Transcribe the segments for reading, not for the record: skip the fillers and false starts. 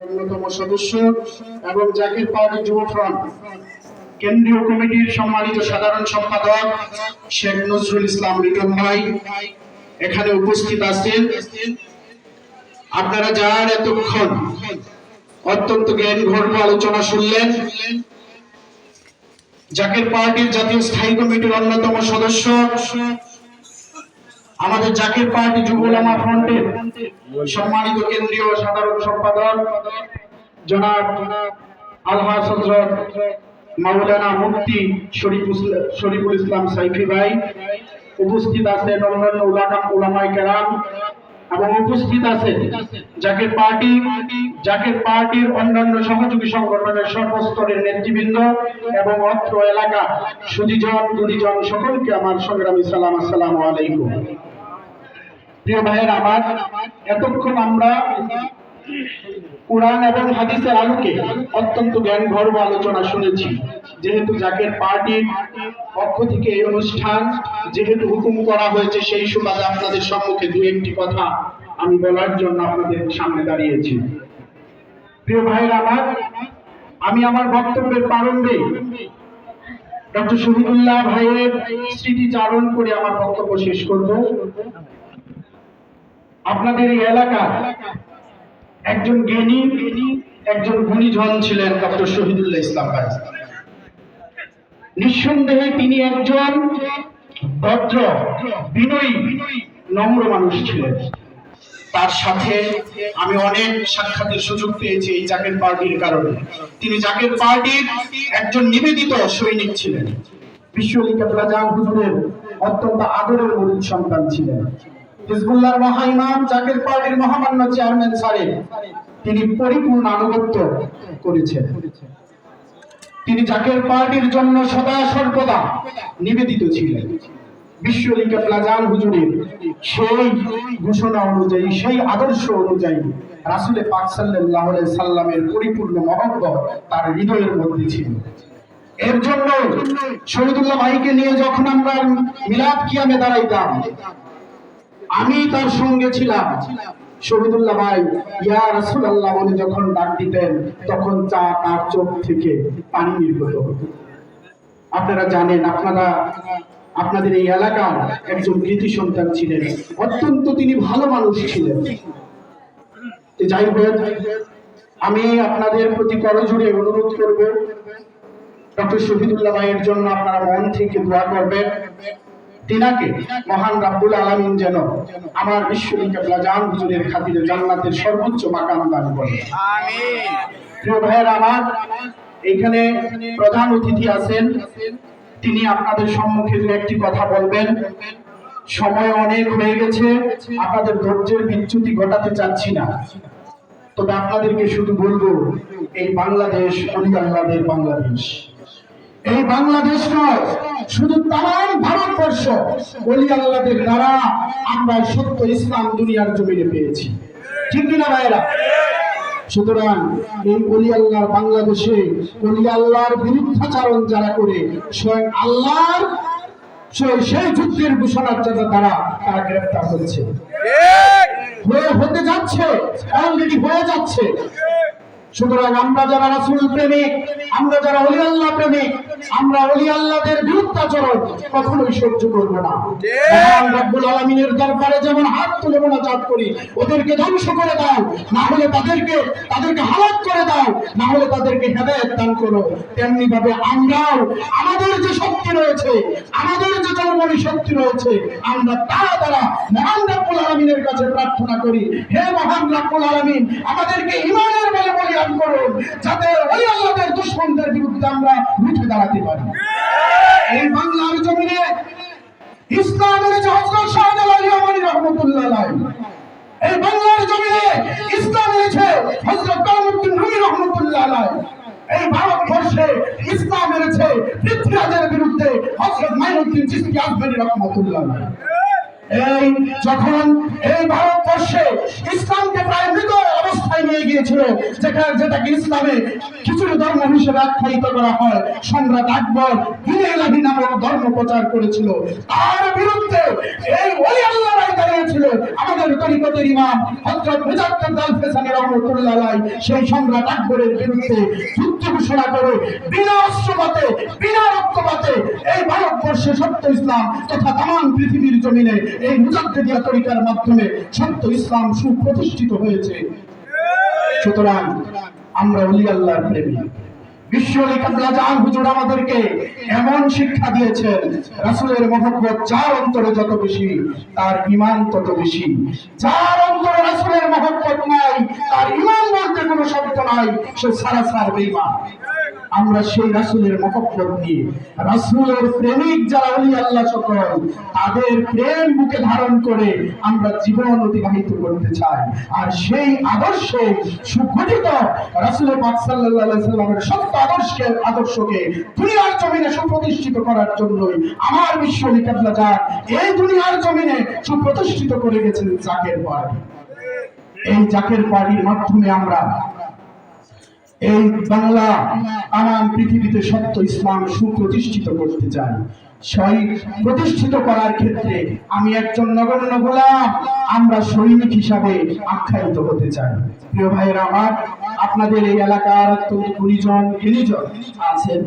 অন্যতম সদস্য এবং জাকির পার্টি যুব ফ্রন্ট কেন্দ্রীয় কমিটির সম্মানিত সাধারণ সম্পাদক শেখ নজরুল ইসলাম রিটন ভাই এখানে উপস্থিত আছেন। আপনারা যার এতক্ষণ অত্যন্ত জ্ঞানগর্ভ আলোচনা শুনলেন, জাকির পার্টির জাতীয় স্থায়ী কমিটির অন্যতম সদস্য আমাদের জাকির পার্টি যুব উলামা ফ্রন্টের সম্মানিত কেন্দ্রীয় সাধারণ সম্পাদক জনাব আলহাজ হযরত মাওলানা মুফতি শরীফুল ইসলাম সাইফি ভাই, উপস্থিত আছেন অন্যান্য উলামায়ে কেরাম এবং উপস্থিত আছে জাকির পার্টির অন্যান্য সহযোগী সংগঠনের সর্বস্তরের নেতৃবৃন্দ এবং অত্র এলাকা সুধীজন গুণীজন সকলকে আমার সংগ্রামী সালাম। আসসালামু আলাইকুম। প্রিয় ভাইয়ের আমার, এতক্ষণ আমরা কুরআন এবং হাদিসের আলোকে অত্যন্ত জ্ঞানগর্ভ আলোচনা শুনেছি। যেহেতু জাকির পার্টির পক্ষ থেকে এই অনুষ্ঠান যেহেতু হুকুম করা হয়েছে, সেই সুবাদে আপনাদের সম্মুখে দু একটি কথা আমি বলার জন্য আপনাদের সামনে দাঁড়িয়েছি। প্রিয় ভাইয়ের আমার, আমি আমার বক্তব্যের প্রারম্ভে ডক্টর শহীদুল্লাহ ভাইয়ের স্মৃতিচারণ করে আমার বক্তব্য শেষ করব। আপনাদের এই এলাকার একজন জ্ঞানী, একজন গুণীজন ছিলেন ডক্টর শহীদুল্লাহ ইসলাম ভাই। নিঃসন্দেহে তিনি একজন ভদ্র, বিনয়ী, নম্র মানুষ ছিলেন। তার সাথে আমি অনেক সাক্ষাতের সুযোগ পেয়েছি এই জাকির পার্টির কারণে। তিনি জাকির পার্টির একজন নিবেদিত সৈনিক ছিলেন। বিশ্বলী কেবলা জান হুজুরের অত্যন্ত আদরের মুরিদ সন্তান ছিলেন। হিজবুল্লাহর মহাইমাম, জাকির পার্টির মহামান্য চেয়ারম্যান স্যারের তিনি পরিপূর্ণ আনুগত্য করেছেন। তিনি জাকির পার্টির জন্য সদা সর্বদা নিবেদিত ছিলেন। বিশ্বলী কেবলা জান হুজুরের সেই ঘোষণা অনুযায়ী, সেই আদর্শ অনুযায়ী রাসূল পাক সাল্লাল্লাহু আলাইহি সাল্লামের পরিপূর্ণ মহব্বত তার হৃদয়ের মধ্যে ছিল। এর জন্য শহীদুল্লাহ ভাইকে নিয়ে যখন আমরা মিলাদ কিয়ামে দাঁড়াইতাম, আমি তার সঙ্গে ছিলাম। শহীদুল্লাহ ভাই ইয়া রাসূলুল্লাহ বলে যখন ডাক দিতেন, তখন তার চোখ থেকে পানি নির্গত হতো। আপনারা জানেন, আপনাদের এই এলাকার একজন কৃতি সন্তান ছিলেন। অত্যন্ত তিনি ভালো মানুষ ছিলেন। যাই হোক, আমি আপনাদের প্রতি করজোড়ে অনুরোধ করব, ডক্টর শহীদুল্লাহ ভাইয়ের জন্য আপনারা মন থেকে দোয়া করবেন। তিনাকে মহান রাব্বুল আলামিন যেন আমার বিশ্বলী কেবলা জান হুজুরের খাতিরে জান্নাতের সর্বোচ্চ মাকাম দান করেন। আমিন। প্রিয় ভাইয়েরা আমার, এখানে প্রধান অতিথি আছেন, তিনি আপনাদের সম্মুখে দু একটি কথা বলবেন। সময় অনেক হয়ে গেছে, আপনাদের ধৈর্যের বিচ্যুতি ঘটাতে চাচ্ছি না। তবে আপনাদেরকে শুধু বলবো, এই বাংলাদেশ ওলি আল্লাহদের বাংলাদেশ। এই বাংলাদেশ নয়, শুধু তাম ভারতবর্ষ ওলি আল্লাহদের দ্বারা আমরা সত্য ইসলাম দুনিয়ার জমিনে পেয়েছি। ঠিক কিনা ভাইরা? সুতরাং এই ওলি আল্লাহর বাংলাদেশে ওলি আল্লাহর বিরুদ্ধাচারণ যারা করে, স্বয়ং আল্লাহর সেই যুদ্ধের ঘোষণার জন্য তারা গ্রেফতার হচ্ছে, হতে যাচ্ছে, অলরেডি হয়ে যাচ্ছে। সুতরাং আমরা যারা রাসূল প্রেমিক, আমরা যারা ওলি আল্লাহ প্রেমিক, আমরা ওলি আল্লাহদের বিরুদ্ধাচরণ কখনোই সহ্য করব না। মহান রব্বুল আলামিনের দরবারে যেমন হাত তুলে মোনাজাত করি, ওদেরকে ধ্বংস করে দাও, না হলে তাদেরকে হালাক করে দাও, না হলে তাদেরকে হেদায়েত দান করো। তেমনি ভাবে আমরাও আমাদের যে শক্তি রয়েছে, আমাদের যে জনমনি শক্তি রয়েছে, আমরা তারা দ্বারা মহান রব্বুল আলামিনের কাছে প্রার্থনা করি, হে মহান রব্বুল আলামিন, আমাদেরকে ঈমানের বলে বলিয়ান করুন, যাতে ওই আল্লাহদের দুশমনদের বিরুদ্ধে আমরা রুখে দাঁড়াতে পারি। এই বাংলার জমিনে ইসলামের যে হযরত শাহজালাল ইয়ামানী রাহমাতুল্লাহ আলাইহি, এই বাংলার জমিনে ইসলামের যে হযরত কামরুদ্দিন রুমি রাহমাতুল্লাহ আলাইহি, এই ভারতবর্ষে ইসলামের যে পৃথ্বীরাজের বিরুদ্ধে হযরত মাইনুদ্দিন চিশতি আজমেরী রাহমাতুল্লাহ আলাইহি। এই যখন এই ভারতবর্ষে ইসলামকে প্রায় মৃত অবস্থায় নিয়ে গিয়েছিল, যেটাকে ইসলামে খিচুড়ি ধর্ম হিসেবে আখ্যায়িত করা হয়, সম্রাট আকবর দ্বীন ইলাহি নামক ধর্ম প্রচার করেছিল। তার বিরুদ্ধে এই ওলি আল্লাহরাই দাঁড়িয়েছিল। আমাদের তরিকতের ইমাম হযরত মুজাদ্দেদ আল-ফেসানি রাহমাতুল্লাহ আলাইহি সেই সম্রাট আকবরের বিরুদ্ধে যুদ্ধ ঘোষণা করে বিনা অস্ত্রপাতে, বিনা রক্তপাতে এই ভারতবর্ষে সত্য ইসলাম তথা তামাম পৃথিবীর জমিনে এই মুজাদ্দেদিয়া তরিকার মাধ্যমে সত্য ইসলাম সুপ্রতিষ্ঠিত হয়েছে। সুতরাং আমরা ওলি আল্লাহর প্রেমী। বিশ্ব ওলি কাবলা জান হুজুর আমাদেরকে এমন শিক্ষা দিয়েছেন, রাসূলের মহব্বত যার অন্তরে যত বেশি তার ঈমান তত বেশি। যার অন্তরে রাসূলের মহব্বত নাই, তার ঈমান বলতে কোনো শব্দ নাই, সে সারাসার বেঈমান। আমরা সেই রাসূলের মহব্বত নিয়ে, রাসূলের প্রেমিক যারা ওলি আল্লাহ সকল, তাদের প্রেম বুকে ধারণ করে আমরা জীবন অতিবাহিত করতে চাই। আর সেই আদর্শে সুগঠিত রাসূল পাক সাল্লাল্লাহু আলাইহি সাল্লামের সত্য আদর্শকে দুনিয়ার জমিনে সুপ্রতিষ্ঠিত করার জন্যই আমার বিশ্ব ওলি কাবলা জান এই দুনিয়ার জমিনে সুপ্রতিষ্ঠিত করে গেছেন জাকের পার্টি। এই জাকের পার্টির মাধ্যমে আমরা এই বাংলা তামাম পৃথিবীতে সত্য ইসলাম সুপ্রতিষ্ঠিত করতে চাই। সেই প্রতিষ্ঠিত করার ক্ষেত্রে আমি একজন নগণ্য গোলাম, আমরা সৈনিক হিসাবে আখ্যায়িত হতে চাই। প্রিয় ভাইয়েরা আমার, আপনাদের এই এলাকার অত্যন্ত গুণীজন আছেন,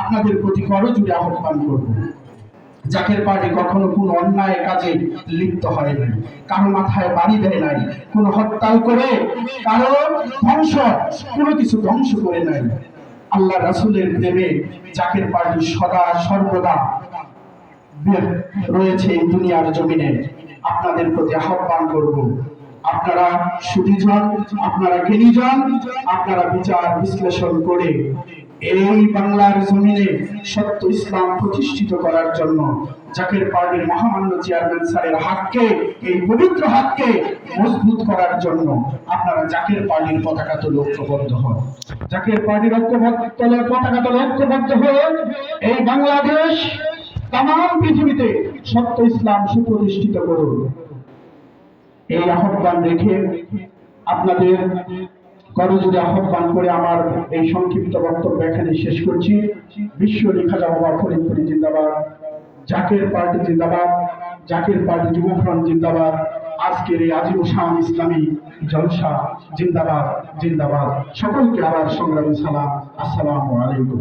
আপনাদের প্রতি করজোড়ে আহ্বান করব, জাকের পার্টি কখনো কোনো অন্যায় কাজে লিপ্ত হয় নাই, কারো মাথায় বাড়ি দেয় নাই, কোনো হরতাল করে কারো কোনো কিছু ধ্বংস করে নাই। আল্লাহ রাসূলের প্রেমে জাকের পার্টি সদা সর্বদা রয়েছে এই দুনিয়ার জমিনে। আপনাদের প্রতি আহ্বান করব, আপনারা সুধীজন, আপনারা জ্ঞানীজন, আপনারা বিচার বিশ্লেষণ করে এই বাংলার জমিনে সত্য ইসলাম প্রতিষ্ঠিত করার জন্য জাকের পার্টির মহামান্য চেয়ারম্যান স্যারের হাতকে, এই পবিত্র হাতকে মজবুত করার জন্য আপনারা জাকের পার্টির পতাকা তো ঐক্যবদ্ধ হন। জাকের পার্টির পতাকা তো ঐক্যবদ্ধ হয়ে এই বাংলাদেশ তামাম পৃথিবীতে সত্য ইসলাম সুপ্রতিষ্ঠিত করুন। এই আহ্বান রেখে আপনাদের করজোড়ে আহ্বান করে আমার এই সংক্ষিপ্ত বক্তব্য এখানে শেষ করছি। বিশ্ব ওলি খাজা বাবা ফরিদপুরি জিন্দাবাদ, জাকের পার্টি জিন্দাবাদ, জাকের পার্টি যুব ফ্রন্ট জিন্দাবাদ, আজকের এই আজিম শান ইসলামী জলসা জিন্দাবাদ জিন্দাবাদ। সকলকে আবার সংগ্রামী সালাম, আসসালামু আলাইকুম।